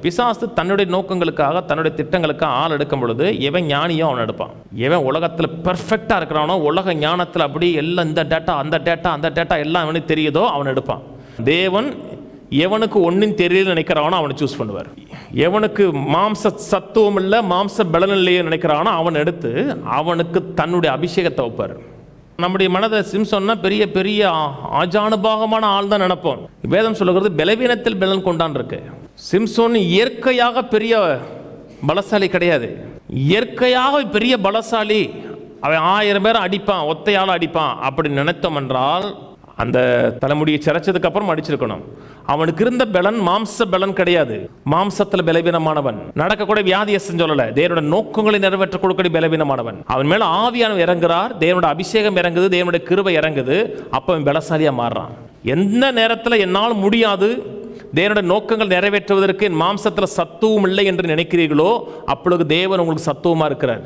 பிசாசு தன்னுடைய நோக்கங்களுக்காக தன்னுடைய திட்டங்களுக்காக ஆள் எடுக்கும் பொழுது எவன் ஞானியோ அவன் எடுப்பான். எவன் உலகத்தில் பெர்ஃபெக்டாக இருக்கிறானோ, உலக ஞானத்தில் அப்படி எல்லாம் இந்த டேட்டா அந்த டேட்டா எல்லாம் அவனுக்கு தெரியுதோ அவன் எடுப்பான். தேவன் எவனுக்கு ஒன்றும் தெரியல நினைக்கிறானோ அவனை சூஸ் பண்ணுவார். எவனுக்கு மாம்ச சத்துவம் இல்லை, மாம்ச பலன் இல்லையே நினைக்கிறானோ அவன் எடுத்து அவனுக்கு தன்னுடைய அபிஷேகத்தை வைப்பார். நம்முடைய மனதை சிம்சோன்னா பெரிய பெரிய ஆஜானுபாகமான ஆள் தான் நினைப்போம். வேதம் சொல்லுகிறது பலவீனத்தில் பலன் கொண்டான் இருக்கு. சிம்சோன் இயற்கையாக பெரிய பலசாலி கிடையாது. இயற்கையாக பெரிய பலசாலி, அவன் 1000 பேரை அடிப்பான், ஒத்தையால் அடிப்பான் அப்படி நினைத்தோம் என்றால் அந்த தலைமுடியை சிரைச்சதுக்கு அப்புறம் அடிச்சிருக்கணும். அவனுக்கு இருந்த பலன் மாம்ச பலன் கிடையாது. மாம்சத்தில் பலவீனமானவன், நடக்கக்கூட வியாதியை சொல்லல, தேவனுடைய நோக்கங்களை நிறைவேற்ற கொடுக்கக்கூடிய பலவீனமானவன். அவன் மேல ஆவியானவர் இறங்குறார், தேவனுடைய அபிஷேகம் இறங்குது, தேவனுடைய கிருபை இறங்குது. அப்ப அவன் பலசாலியா மாறுறான். எந்த நேரத்தில் என்னால் முடியாது, தேவனுடைய நோக்கங்கள் நிறைவேற்றுவதற்கு என் மாம்சத்தில் சத்துவம் இல்லை என்று நினைக்கிறீர்களோ அப்பொழுது தேவன் உங்களுக்கு சத்துவமா இருக்கிறார்.